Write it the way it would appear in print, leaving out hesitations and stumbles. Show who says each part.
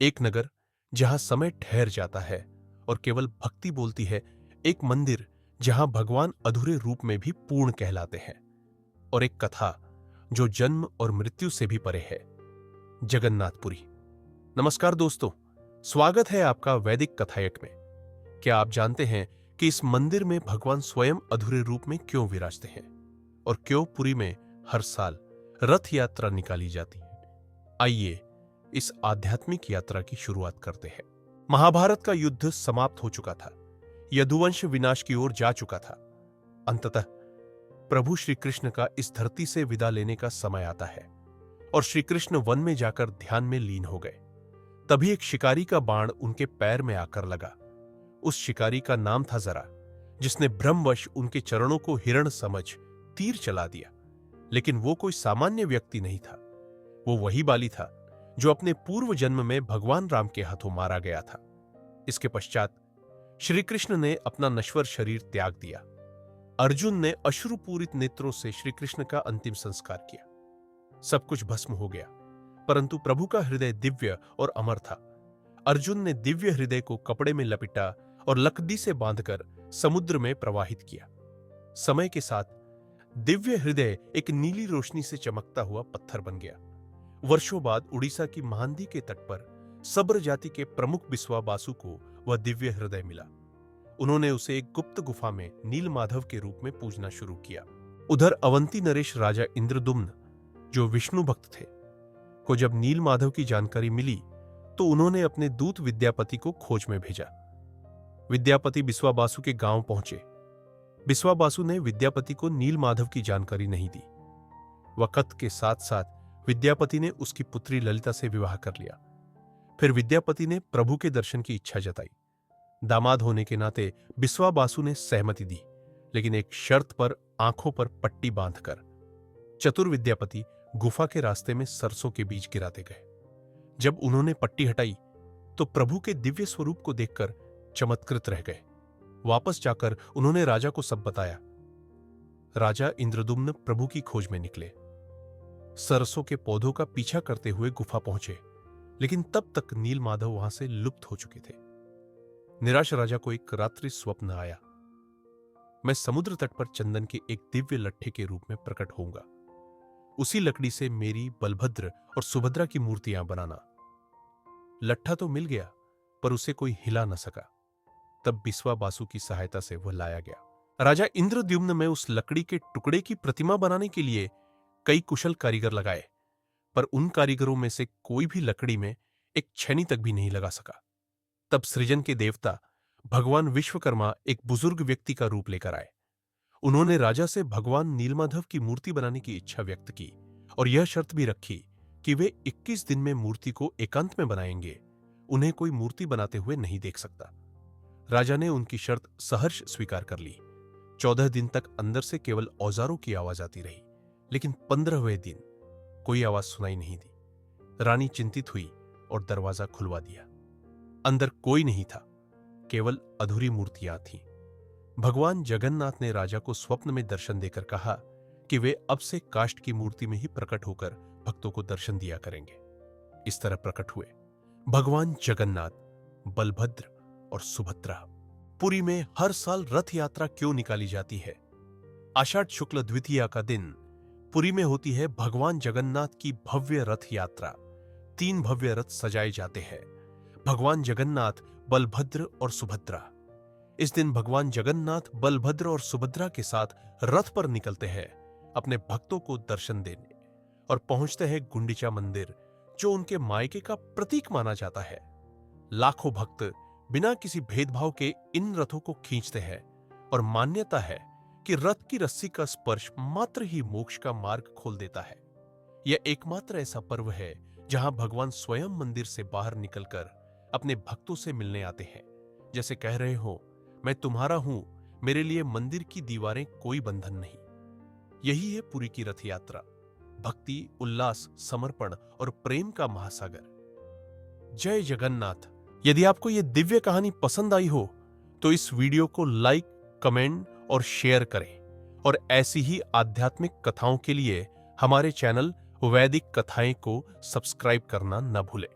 Speaker 1: एक नगर जहां समय ठहर जाता है और केवल भक्ति बोलती है। एक मंदिर जहां भगवान अधूरे रूप में भी पूर्ण कहलाते हैं। और एक कथा जो जन्म और मृत्यु से भी परे है, जगन्नाथपुरी। नमस्कार दोस्तों, स्वागत है आपका वैदिक कथायक में। क्या आप जानते हैं कि इस मंदिर में भगवान स्वयं अधूरे रूप में क्यों विराजते हैं और क्यों पुरी में हर साल रथ यात्रा निकाली जाती है? आइए इस आध्यात्मिक यात्रा की शुरुआत करते हैं। महाभारत का युद्ध समाप्त हो चुका था। यदुवंश विनाश की ओर जा चुका था। अंततः प्रभु श्री कृष्ण का इस धरती से विदा लेने का समय आता है और श्री कृष्ण वन में जाकर ध्यान में लीन हो गए। तभी एक शिकारी का बाण उनके पैर में आकर लगा। उस शिकारी का नाम था जरा, जिसने भ्रमवश उनके चरणों को हिरण समझ तीर चला दिया। लेकिन वो कोई सामान्य व्यक्ति नहीं था। वो वही बाली था जो अपने पूर्व जन्म में भगवान राम के हाथों मारा गया था। इसके पश्चात श्री कृष्ण ने अपना नश्वर शरीर त्याग दिया। अर्जुन ने अश्रुपूरित नेत्रों से श्री कृष्ण का अंतिम संस्कार किया। सब कुछ भस्म हो गया, परंतु प्रभु का हृदय दिव्य और अमर था। अर्जुन ने दिव्य हृदय को कपड़े में लपेटा और लकड़ी से बांधकर समुद्र में प्रवाहित किया। समय के साथ दिव्य हृदय एक नीली रोशनी से चमकता हुआ पत्थर बन गया। वर्षों बाद उड़ीसा की महानदी के तट पर सब्र जाति के प्रमुख बिस्वा बासु को वह दिव्य हृदय मिला। उन्होंने उसे एक गुप्त गुफा में नील माधव के रूप में पूजना शुरू किया। उधर अवंती नरेश राजा इंद्रदुम्न, जो विष्णु भक्त थे, को जब नील माधव की जानकारी मिली तो उन्होंने अपने दूत विद्यापति को खोज में भेजा। विद्यापति बिस्वा बासु के गांव पहुंचे। बिस्वा बासु ने विद्यापति को नील माधव की जानकारी नहीं दी। वक्त के साथ साथ विद्यापति ने उसकी पुत्री ललिता से विवाह कर लिया। फिर विद्यापति ने प्रभु के दर्शन की इच्छा जताई। दामाद होने के नाते बिस्वा बासु ने सहमति दी, लेकिन एक शर्त पर, आंखों पर पट्टी बांधकर। चतुर विद्यापति गुफा के रास्ते में सरसों के बीज गिराते गए। जब उन्होंने पट्टी हटाई तो प्रभु के दिव्य स्वरूप को देखकर चमत्कृत रह गए। वापस जाकर उन्होंने राजा को सब बताया। राजा इंद्रदुम्न प्रभु की खोज में निकले। सरसों के पौधों का पीछा करते हुए गुफा पहुंचे, लेकिन तब तक नील माधव वहां से लुप्त हो चुके थे। निराश राजा को एक रात्रि स्वप्न आया। मैं समुद्र तट पर चंदन के एक दिव्य लट्ठे के रूप में प्रकट होऊंगा। उसी लकड़ी से मेरी, बलभद्र और सुभद्रा की मूर्तियां बनाना। लट्ठा तो मिल गया, पर उसे कोई हिला न सका। तब बिस्वा बासु की सहायता से वह लाया गया। राजा इंद्रद्युम्न में उस लकड़ी के टुकड़े की प्रतिमा बनाने के लिए कई कुशल कारीगर लगाए, पर उन कारीगरों में से कोई भी लकड़ी में एक छेनी तक भी नहीं लगा सका। तब सृजन के देवता भगवान विश्वकर्मा एक बुजुर्ग व्यक्ति का रूप लेकर आए। उन्होंने राजा से भगवान नीलमाधव की मूर्ति बनाने की इच्छा व्यक्त की और यह शर्त भी रखी कि वे 21 दिन में मूर्ति को एकांत में बनाएंगे। उन्हें कोई मूर्ति बनाते हुए नहीं देख सकता। राजा ने उनकी शर्त सहर्ष स्वीकार कर ली। 14 दिन तक अंदर से केवल औजारों की आवाज आती रही, लेकिन 15वें दिन कोई आवाज सुनाई नहीं दी। रानी चिंतित हुई और दरवाजा खुलवा दिया। अंदर कोई नहीं था, केवल अधूरी मूर्तियां थीं। भगवान जगन्नाथ ने राजा को स्वप्न में दर्शन देकर कहा कि वे अब से काष्ठ की मूर्ति में ही प्रकट होकर भक्तों को दर्शन दिया करेंगे। इस तरह प्रकट हुए भगवान जगन्नाथ, बलभद्र और सुभद्रा। पुरी में हर साल रथ यात्रा क्यों निकाली जाती है? आषाढ़ शुक्ल द्वितीया का दिन पुरी में होती है भगवान जगन्नाथ की भव्य रथ यात्रा। 3 भव्य रथ सजाए जाते हैं, भगवान जगन्नाथ, बलभद्र और सुभद्रा। इस दिन भगवान जगन्नाथ, बलभद्र और सुभद्रा के साथ रथ पर निकलते हैं अपने भक्तों को दर्शन देने और पहुंचते हैं गुंडीचा मंदिर, जो उनके मायके का प्रतीक माना जाता है। लाखों भक्त बिना किसी भेदभाव के इन रथों को खींचते हैं और मान्यता है कि रथ की रस्सी का स्पर्श मात्र ही मोक्ष का मार्ग खोल देता है। यह एकमात्र ऐसा पर्व है जहां भगवान स्वयं मंदिर से बाहर निकलकर अपने भक्तों से मिलने आते हैं, जैसे कह रहे हो, मैं तुम्हारा हूं, मेरे लिए मंदिर की दीवारें कोई बंधन नहीं। यही है पुरी की रथ यात्रा, भक्ति, उल्लास, समर्पण और प्रेम का महासागर। जय जगन्नाथ। यदि आपको यह दिव्य कहानी पसंद आई हो तो इस वीडियो को लाइक, कमेंट और शेयर करें और ऐसी ही आध्यात्मिक कथाओं के लिए हमारे चैनल वैदिक कथाएं को सब्सक्राइब करना न भूलें।